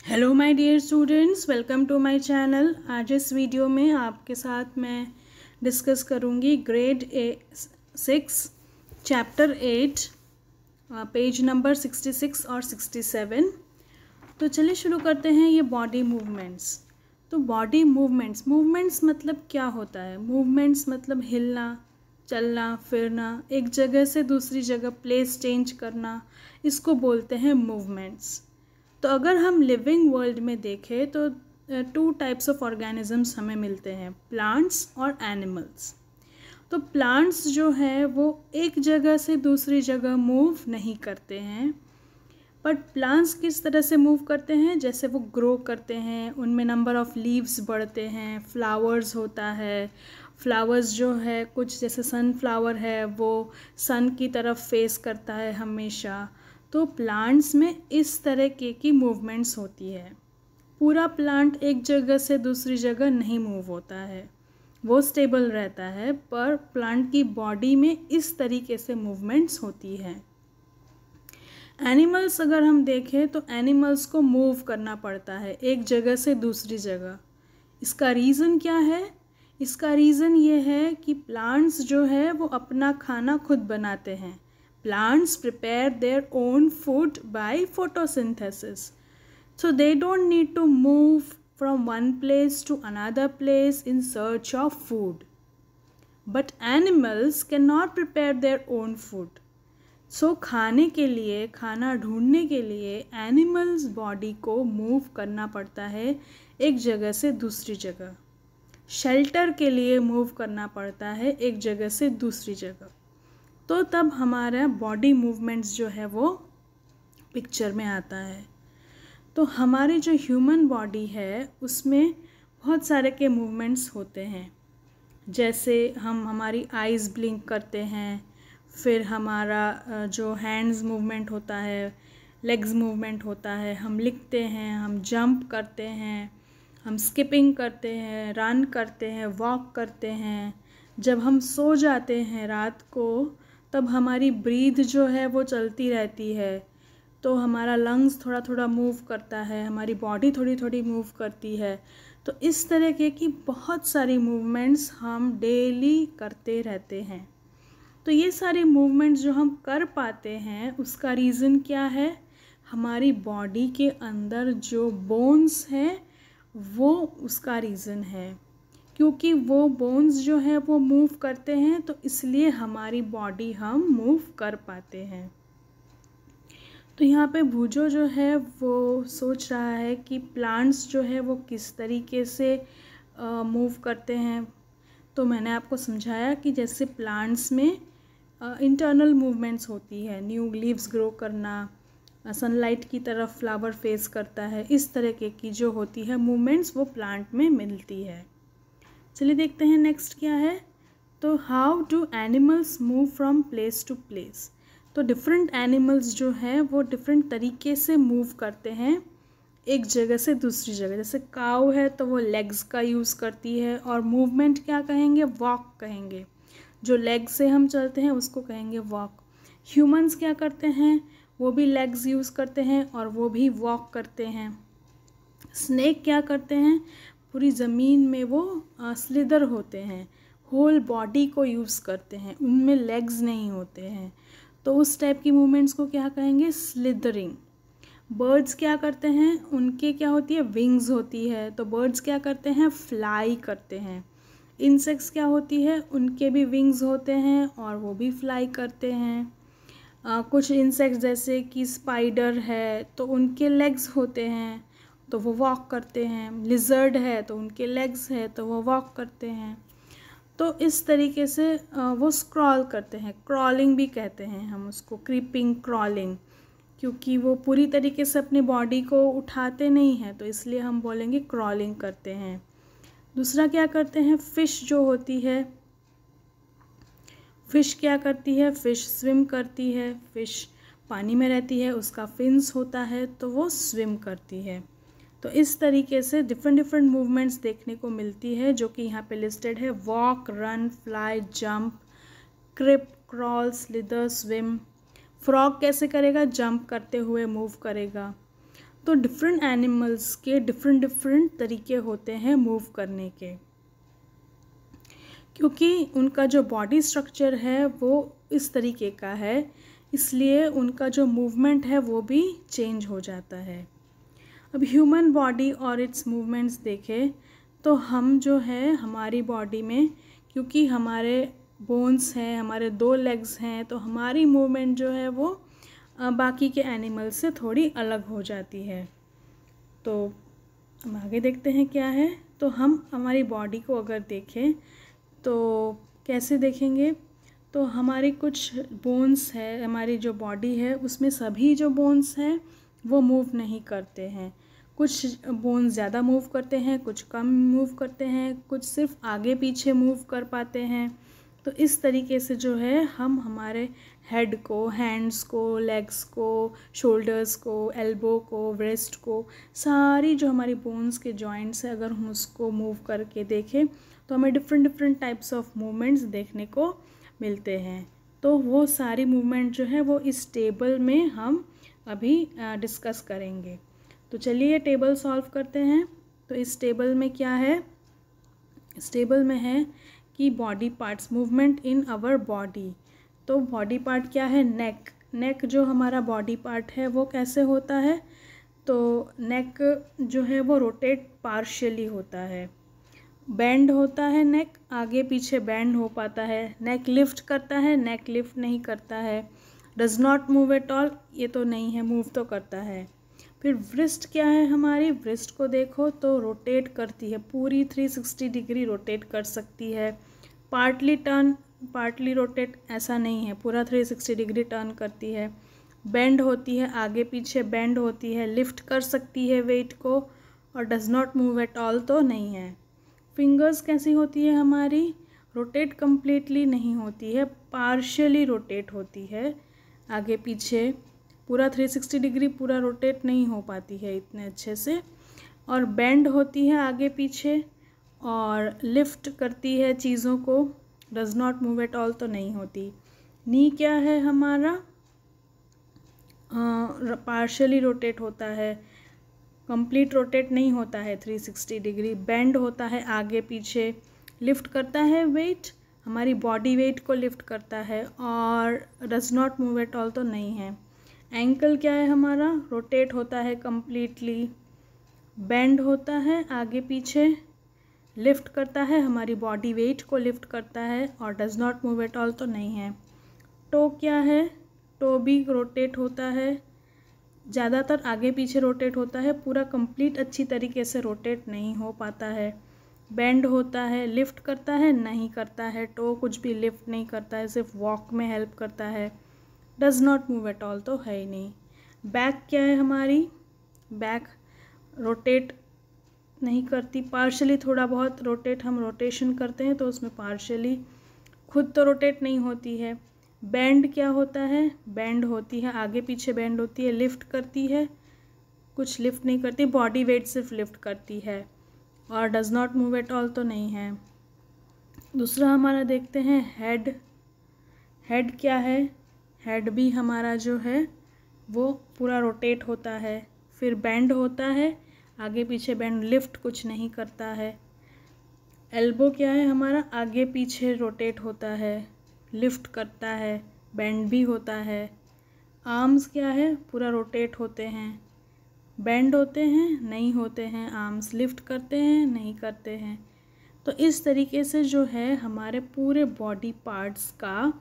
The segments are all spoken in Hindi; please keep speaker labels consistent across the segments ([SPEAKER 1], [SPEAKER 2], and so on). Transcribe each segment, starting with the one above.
[SPEAKER 1] Hello my dear students, welcome to my channel. आज इस वीडियो में आपके साथ मैं डिस्कस करूंगी ग्रेड 6 चैप्टर 8 पेज नंबर 66 और 67। तो चलिए शुरू करते हैं। ये बॉडी मूवमेंट्स। तो बॉडी मूवमेंट्स मतलब क्या होता है? मूवमेंट्स मतलब हिलना, चलना फिरना, एक जगह से दूसरी जगह प्लेस चेंज करना, इसको बोलते हैं मूवमेंट्स। तो अगर हम लिविंग वर्ल्ड में देखें तो टू टाइप्स ऑफ ऑर्गेनिजम्स हमें मिलते हैं, प्लांट्स और एनिमल्स। तो प्लांट्स जो है वो एक जगह से दूसरी जगह मूव नहीं करते हैं, बट प्लांट्स किस तरह से मूव करते हैं? जैसे वो ग्रो करते हैं, उनमें नंबर ऑफ़ लीव्स बढ़ते हैं, फ्लावर्स होता है। फ्लावर्स जो है कुछ जैसे सनफ्लावर है वो सन की तरफ फेस करता है हमेशा। तो प्लांट्स में इस तरह की मूवमेंट्स होती है। पूरा प्लांट एक जगह से दूसरी जगह नहीं मूव होता है, वो स्टेबल रहता है, पर प्लांट की बॉडी में इस तरीके से मूवमेंट्स होती है। एनिमल्स अगर हम देखें तो एनिमल्स को मूव करना पड़ता है एक जगह से दूसरी जगह। इसका रीज़न क्या है? इसका रीज़न ये है कि प्लांट्स जो है वो अपना खाना खुद बनाते हैं। Plants prepare their own food by photosynthesis. So they don't need to move from one place to another place in search of food. But animals cannot prepare their own food. So खाने के लिए, खाना ढूंढने के लिए एनिमल्स बॉडी को मूव करना पड़ता है एक जगह से दूसरी जगह। शेल्टर के लिए मूव करना पड़ता है एक जगह से दूसरी जगह। तो तब हमारा बॉडी मूवमेंट्स जो है वो पिक्चर में आता है। तो हमारी जो ह्यूमन बॉडी है उसमें बहुत सारे के मूवमेंट्स होते हैं। जैसे हमारी आइज़ ब्लिंक करते हैं, फिर हमारा जो हैंड्स मूवमेंट होता है, लेग्स मूवमेंट होता है, हम लिखते हैं, हम जंप करते हैं, हम स्किपिंग करते हैं, रन करते हैं, वॉक करते हैं। जब हम सो जाते हैं रात को तब हमारी ब्रीथ जो है वो चलती रहती है, तो हमारा लंग्स थोड़ा थोड़ा मूव करता है, हमारी बॉडी थोड़ी थोड़ी मूव करती है। तो इस तरह की बहुत सारी मूवमेंट्स हम डेली करते रहते हैं। तो ये सारी मूवमेंट्स जो हम कर पाते हैं उसका रीज़न क्या है? हमारी बॉडी के अंदर जो बोन्स हैं वो उसका रीज़न है। क्योंकि वो बोन्स जो है वो मूव करते हैं तो इसलिए हमारी बॉडी हम मूव कर पाते हैं। तो यहाँ पे भूजो जो है वो सोच रहा है कि प्लांट्स जो है वो किस तरीके से मूव करते हैं। तो मैंने आपको समझाया कि जैसे प्लांट्स में इंटरनल मूवमेंट्स होती है, न्यू लीव्स ग्रो करना, सनलाइट की तरफ फ्लावर फेस करता है, इस तरह की जो होती है मूवमेंट्स वो प्लांट में मिलती है। चलिए देखते हैं नेक्स्ट क्या है। तो how do animals move from place to place. तो डिफरेंट एनिमल्स जो हैं वो डिफरेंट तरीके से मूव करते हैं एक जगह से दूसरी जगह। जैसे काऊ है तो वो लेग्स का यूज़ करती है, और मूवमेंट क्या कहेंगे? वॉक कहेंगे। जो लेग से हम चलते हैं उसको कहेंगे वॉक। ह्यूमंस क्या करते हैं? वो भी लेग्स यूज़ करते हैं और वो भी वॉक करते हैं। स्नेक क्या करते हैं? पूरी ज़मीन में वो स्लिदर होते हैं, होल बॉडी को यूज़ करते हैं, उनमें लेग्स नहीं होते हैं। तो उस टाइप की मूवमेंट्स को क्या कहेंगे? स्लिदरिंग। बर्ड्स क्या करते हैं? उनके क्या होती है? विंग्स होती है, तो बर्ड्स क्या करते हैं? फ्लाई करते हैं। इंसेक्ट्स क्या होती है? उनके भी विंग्स होते हैं और वो भी फ्लाई करते हैं। कुछ इंसेक्ट्स जैसे कि स्पाइडर है तो उनके लेग्स होते हैं तो वो वॉक करते हैं। लिजर्ड है तो उनके लेग्स है तो वो वॉक करते हैं। तो इस तरीके से वो स्क्रॉल करते हैं, क्रॉलिंग भी कहते हैं हम उसको, क्रीपिंग, क्रॉलिंग, क्योंकि वो पूरी तरीके से अपनी बॉडी को उठाते नहीं हैं तो इसलिए हम बोलेंगे क्रॉलिंग करते हैं। दूसरा क्या करते हैं? फ़िश जो होती है, फ़िश क्या करती है? फ़िश स्विम करती है। फ़िश पानी में रहती है, उसका फिन्स होता है तो वो स्विम करती है। तो इस तरीके से डिफरेंट मूवमेंट्स देखने को मिलती है जो कि यहाँ पे लिस्टेड है। Walk, run, fly, jump, creep, crawl, slither, swim. Frog कैसे करेगा? जंप करते हुए मूव करेगा। तो डिफरेंट एनिमल्स के डिफरेंट तरीके होते हैं मूव करने के, क्योंकि उनका जो बॉडी स्ट्रक्चर है वो इस तरीके का है, इसलिए उनका जो मूवमेंट है वो भी चेंज हो जाता है। अब ह्यूमन बॉडी और इट्स मूवमेंट्स देखें तो हम जो है हमारी बॉडी में, क्योंकि हमारे बोन्स हैं, हमारे 2 लेग्स हैं, तो हमारी मूवमेंट जो है वो बाकी के एनिमल से थोड़ी अलग हो जाती है। तो हम आगे देखते हैं क्या है। तो हम हमारी बॉडी को अगर देखें तो कैसे देखेंगे, तो हमारी कुछ बोन्स है, हमारी जो बॉडी है उसमें सभी जो बोन्स हैं वो मूव नहीं करते हैं। कुछ बोन्स ज़्यादा मूव करते हैं, कुछ कम मूव करते हैं, कुछ सिर्फ आगे पीछे मूव कर पाते हैं। तो इस तरीके से जो है हम हमारे हेड को, हैंड्स को, लेग्स को, शोल्डर्स को, एल्बो को, ब्रेस्ट को, सारी जो हमारी बोन्स के जॉइंट्स है अगर हम उसको मूव करके देखें तो हमें डिफरेंट टाइप्स ऑफ मूवमेंट्स देखने को मिलते हैं। तो वो सारी मूवमेंट जो है वो इस टेबल में हम अभी डिस्कस करेंगे। तो चलिए टेबल सॉल्व करते हैं। तो इस टेबल में क्या है, इस टेबल में है कि body parts, movement in our body. तो बॉडी पार्ट क्या है, नेक। नेक जो हमारा बॉडी पार्ट है वो कैसे होता है, तो नेक जो है वो रोटेट पार्शियली होता है, बेंड होता है नेक, आगे पीछे बेंड हो पाता है। नेक लिफ्ट करता है, नेक लिफ्ट नहीं करता है। Does not move at all, ये तो नहीं है, मूव तो करता है। फिर व्रिस्ट क्या है हमारी, व्रिस्ट को देखो तो रोटेट करती है, पूरी 360 डिग्री रोटेट कर सकती है। पार्टली टर्न, पार्टली रोटेट ऐसा नहीं है, पूरा 360 डिग्री टर्न करती है। बेंड होती है, आगे पीछे बेंड होती है, लिफ्ट कर सकती है वेट को, और does not move at all तो नहीं है। फिंगर्स कैसी होती है हमारी, रोटेट कम्प्लीटली नहीं होती है, पार्शियली रोटेट होती है, आगे पीछे पूरा 360 डिग्री पूरा रोटेट नहीं हो पाती है इतने अच्छे से। और बेंड होती है आगे पीछे, और लिफ्ट करती है चीज़ों को, does not move at all तो नहीं होती। नी क्या है हमारा, पार्शियली रोटेट होता है, कंप्लीट रोटेट नहीं होता है 360 डिग्री। बेंड होता है आगे पीछे, लिफ्ट करता है वेट, हमारी बॉडी वेट को लिफ्ट करता है, और does not move at all तो नहीं है। एंकल क्या है हमारा, रोटेट होता है कम्प्लीटली, बेंड होता है आगे पीछे, लिफ्ट करता है, हमारी बॉडी वेट को लिफ्ट करता है, और does not move at all तो नहीं है। टो क्या है, टो भी रोटेट होता है, ज़्यादातर आगे पीछे रोटेट होता है, पूरा कंप्लीट अच्छी तरीके से रोटेट नहीं हो पाता है। बेंड होता है, लिफ्ट करता है, नहीं करता है, टो कुछ भी लिफ्ट नहीं करता है, सिर्फ वॉक में हेल्प करता है। Does not move at all तो है ही नहीं। बैक क्या है हमारी, बैक रोटेट नहीं करती, पार्शली थोड़ा बहुत रोटेट हम रोटेशन करते हैं तो उसमें पार्शली, खुद तो रोटेट नहीं होती है। बेंड क्या होता है, बेंड होती है आगे पीछे बेंड होती है, लिफ्ट करती है, कुछ लिफ्ट नहीं करती, बॉडी वेट सिर्फ लिफ्ट करती है, और does not move at all तो नहीं है। दूसरा हमारा देखते हैं हेड। हेड क्या है, हेड भी हमारा जो है वो पूरा रोटेट होता है, फिर बेंड होता है आगे पीछे बेंड, लिफ्ट कुछ नहीं करता है। एल्बो क्या है हमारा, आगे पीछे रोटेट होता है, लिफ्ट करता है, बेंड भी होता है। आर्म्स क्या है, पूरा रोटेट होते हैं, बेंड होते हैं, नहीं होते हैं, आर्म्स लिफ्ट करते हैं, नहीं करते हैं। तो इस तरीके से जो है हमारे पूरे बॉडी पार्ट्स का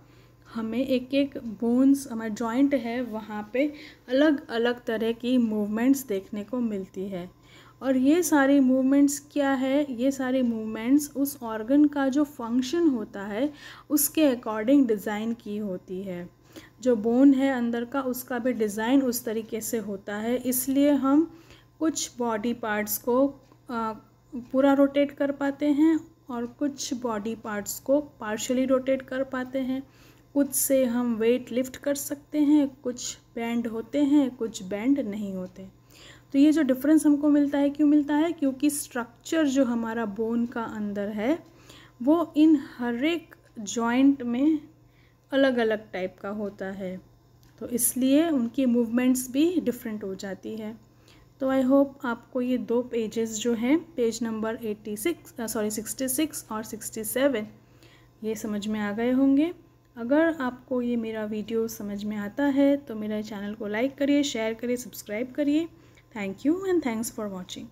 [SPEAKER 1] हमें एक एक बोन्स, हमारा जॉइंट है वहाँ पे अलग अलग तरह की मूवमेंट्स देखने को मिलती है। और ये सारी मूवमेंट्स क्या है, ये सारी मूवमेंट्स उस ऑर्गन का जो फंक्शन होता है उसके अकॉर्डिंग डिज़ाइन की होती है। जो बोन है अंदर का उसका भी डिज़ाइन उस तरीके से होता है, इसलिए हम कुछ बॉडी पार्ट्स को पूरा रोटेट कर पाते हैं और कुछ बॉडी पार्ट्स को पार्शियली रोटेट कर पाते हैं। कुछ से हम वेट लिफ्ट कर सकते हैं, कुछ बेंड होते हैं, कुछ बेंड नहीं होते। तो ये जो डिफरेंस हमको मिलता है, क्यों मिलता है, क्योंकि स्ट्रक्चर जो हमारा बोन का अंदर है वो इन हर एक जॉइंट में अलग अलग टाइप का होता है, तो इसलिए उनकी मूवमेंट्स भी डिफरेंट हो जाती है। तो आई होप आपको ये 2 पेजेस जो हैं, पेज नंबर 66 और 67, ये समझ में आ गए होंगे। अगर आपको ये मेरा वीडियो समझ में आता है तो मेरे चैनल को लाइक करिए, शेयर करिए, सब्सक्राइब करिए। Thank you and thanks for watching.